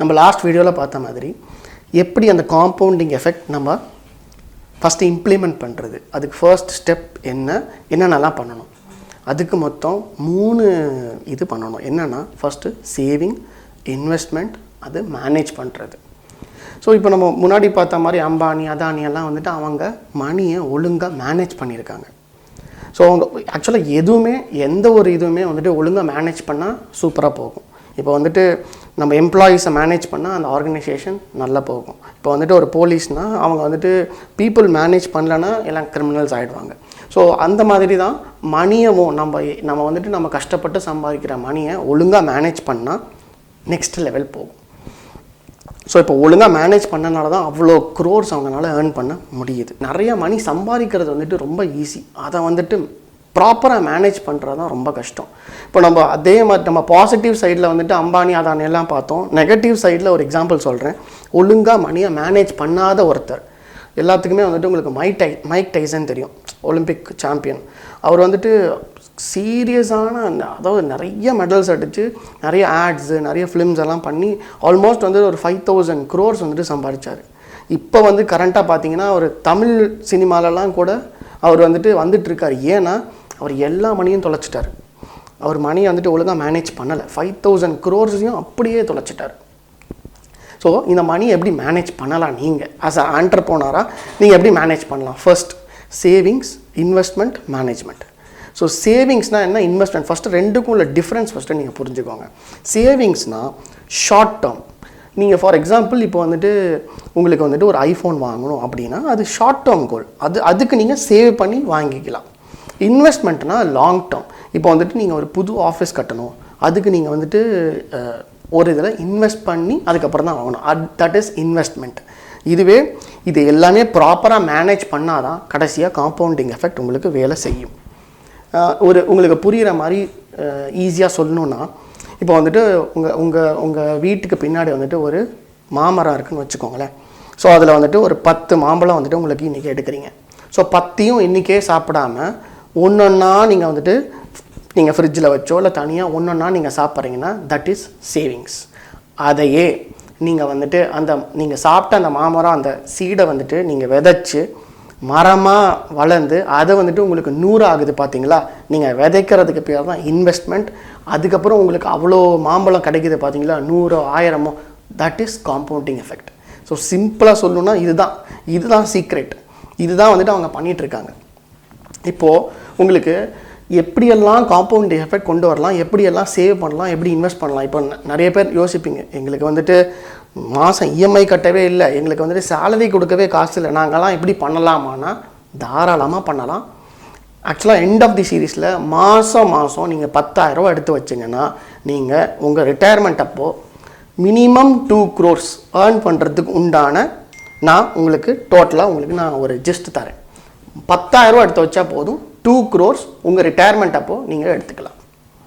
நம்ம லாஸ்ட் வீடியோவில் பார்த்த மாதிரி எப்படி அந்த காம்பவுண்டிங் எஃபெக்ட் நம்ம ஃபஸ்ட்டு இம்ப்ளிமெண்ட் பண்ணுறது, அதுக்கு ஃபர்ஸ்ட் ஸ்டெப் என்னென்னலாம் பண்ணணும், அதுக்கு மொத்தம் 3 இது பண்ணணும். என்னென்னா ஃபஸ்ட்டு சேவிங், இன்வெஸ்ட்மெண்ட், அது மேனேஜ் பண்ணுறது. ஸோ இப்போ நம்ம முன்னாடி பார்த்த மாதிரி அம்பானி அதானி எல்லாம் வந்துட்டு அவங்க மணியை ஒழுங்காக மேனேஜ் பண்ணியிருக்காங்க. ஸோ அவங்க ஆக்சுவலாக எந்த ஒரு இதுவுமே வந்துட்டு ஒழுங்காக மேனேஜ் பண்ணால் சூப்பராக போகும். இப்போ வந்துட்டு நம்ம எம்ப்ளாயீஸை மேனேஜ் பண்ணால் அந்த ஆர்கனைசேஷன் நல்லா போகும். இப்போ வந்துட்டு ஒரு போலீஸ்னால் அவங்க வந்துட்டு பீப்புள் மேனேஜ் பண்ணலன்னா எல்லாம் கிரிமினல்ஸ் ஆகிடுவாங்க. ஸோ அந்த மாதிரி தான் மணியவும் நம்ம வந்துட்டு நம்ம கஷ்டப்பட்டு சம்பாதிக்கிற மணியை ஒழுங்காக மேனேஜ் பண்ணால் நெக்ஸ்ட் லெவல் போகும். ஸோ இப்போ ஒழுங்காக மேனேஜ் பண்ணனால தான் அவ்வளோ க்ரோர்ஸ் அவங்களால ஏர்ன் பண்ண முடியுது. நிறைய மணி சம்பாதிக்கிறது வந்துட்டு ரொம்ப ஈஸி, அதை வந்துட்டு ப்ராப்பராக மேனேஜ் பண்ணுறது தான் ரொம்ப கஷ்டம். இப்போ நம்ம அதே மாதிரி நம்ம பாசிட்டிவ் சைடில் வந்துட்டு அம்பானி அதானி எல்லாம் பார்த்தோம். நெகட்டிவ் சைடில் ஒரு எக்ஸாம்பிள் சொல்கிறேன். ஒழுங்காக மணியை மேனேஜ் பண்ணாத ஒருத்தர், எல்லாத்துக்குமே வந்துட்டு உங்களுக்கு மைக் டைசன் தெரியும், ஒலிம்பிக் சாம்பியன். அவர் வந்துட்டு சீரியஸான அதாவது நிறைய மெடல்ஸ் அடித்து நிறைய ஆட்ஸு நிறைய ஃபிலிம்ஸ் எல்லாம் பண்ணி ஆல்மோஸ்ட் வந்து ஒரு 5,000 crores வந்துட்டு சம்பாதிச்சார். இப்போ வந்து கரண்ட்டாக பார்த்தீங்கன்னா ஒரு தமிழ் சினிமாலெலாம் கூட அவர் வந்துட்டுருக்கார். ஏன்னா அவர் எல்லா மணியும் தொலைச்சிட்டார். அவர் மணியை வந்துட்டு ஒழுங்காக மேனேஜ் பண்ணலை. 5,000 crores-ஐயும் அப்படியே தொலைச்சிட்டார். ஸோ இந்த மணியை எப்படி மேனேஜ் பண்ணலாம், நீங்கள் ஆஸ் அ ஆண்டர்ப்ரனராக நீங்கள் எப்படி மேனேஜ் பண்ணலாம்? First savings, investment, management. So சேவிங்ஸ்னால் என்ன, இன்வெஸ்ட்மெண்ட், ஃபஸ்ட்டு ரெண்டுக்கும் உள்ள டிஃப்ரென்ஸ் ஃபஸ்ட்டு நீங்கள் புரிஞ்சுக்கோங்க. சேவிங்ஸ்னால் ஷார்ட் டேர்ம். நீங்கள் ஃபார் எக்ஸாம்பிள் இப்போ வந்துட்டு உங்களுக்கு வந்துட்டு ஒரு ஐஃபோன் வாங்கணும் அப்படின்னா அது ஷார்ட் டேர்ம் கோல், அதுக்கு நீங்கள் சேவ் பண்ணி வாங்கிக்கலாம். இன்வெஸ்ட்மெண்ட்னால் லாங் டேர்ம். இப்போ வந்துட்டு நீங்கள் ஒரு புது ஆஃபீஸ் கட்டணும், அதுக்கு நீங்கள் வந்துட்டு ஒரு இதில் இன்வெஸ்ட் பண்ணி அதுக்கப்புறம் தான் வாங்கணும். That is investment. இது எல்லாமே ப்ராப்பராக மேனேஜ் பண்ணால் தான் கடைசியாக காம்பவுண்டிங் எஃபெக்ட் உங்களுக்கு வேலை செய்யும். உங்களுக்கு புரிகிற மாதிரி ஈஸியாக சொல்லணுன்னா, இப்போ வந்துட்டு உங்கள் வீட்டுக்கு பின்னாடி வந்துட்டு ஒரு மாமரம் இருக்குதுன்னு வச்சுக்கோங்களேன். ஸோ அதில் வந்துட்டு ஒரு 10 மாம்பழம் வந்துட்டு உங்களுக்கு இன்றைக்கி எடுக்கிறீங்க. ஸோ 10ஐயும் இன்றைக்கே சாப்பிடாம ஒன்றொன்னா நீங்கள் வந்துட்டு நீங்கள் ஃப்ரிட்ஜில் வச்சோ இல்லை தனியாக ஒன்றொன்னா நீங்கள் சாப்பிட்றீங்கன்னா தட் இஸ் சேவிங்ஸ். அதையே நீங்கள் வந்துட்டு நீங்கள் சாப்பிட்ட அந்த மாமரம் அந்த சீடை வந்துட்டு நீங்கள் விதைச்சி மரமாக வளர்ந்து அதை வந்துட்டு உங்களுக்கு 100 ஆகுது பார்த்தீங்களா, நீங்கள் விதைக்கிறதுக்கு பேர் தான் இன்வெஸ்ட்மெண்ட். அதுக்கப்புறம் உங்களுக்கு அவ்வளோ மாம்பழம் கிடைக்கிது பார்த்தீங்களா, 100 1000, that is compounding effect. So சிம்பிளாக சொல்லணுன்னா இதுதான் சீக்ரெட். இதுதான் வந்துட்டு அவங்க பண்ணிகிட்ருக்காங்க. இப்போது உங்களுக்கு எப்படியெல்லாம் காம்பவுண்டிங் எஃபெக்ட் கொண்டு வரலாம், எப்படியெல்லாம் சேவ் பண்ணலாம், எப்படி இன்வெஸ்ட் பண்ணலாம். இப்போ நிறைய பேர் யோசிப்பீங்க, எங்களுக்கு வந்துட்டு மாதம் இஎம்ஐ கட்டவே இல்லை, எங்களுக்கு வந்துட்டு சேலரி கொடுக்கவே காசு இல்லை, நாங்கள்லாம் எப்படி பண்ணலாமான்னா தாராளமாக பண்ணலாம். ஆக்சுவலாக எண்ட் ஆஃப் தி சீரீஸில் மாதம் நீங்கள் 10,000 எடுத்து வச்சிங்கன்னா நீங்கள் உங்கள் ரிட்டையர்மெண்ட் அப்போது மினிமம் 2 crores ஏர்ன் பண்ணுறதுக்கு உண்டான நான் உங்களுக்கு டோட்டலாக நான் ஒரு ஜஸ்ட் தரேன். 10,000 எடுத்து வச்சா போதும், 2 crores உங்கள் ரிட்டையர்மெண்ட் அப்போது நீங்கள் எடுத்துக்கலாம்.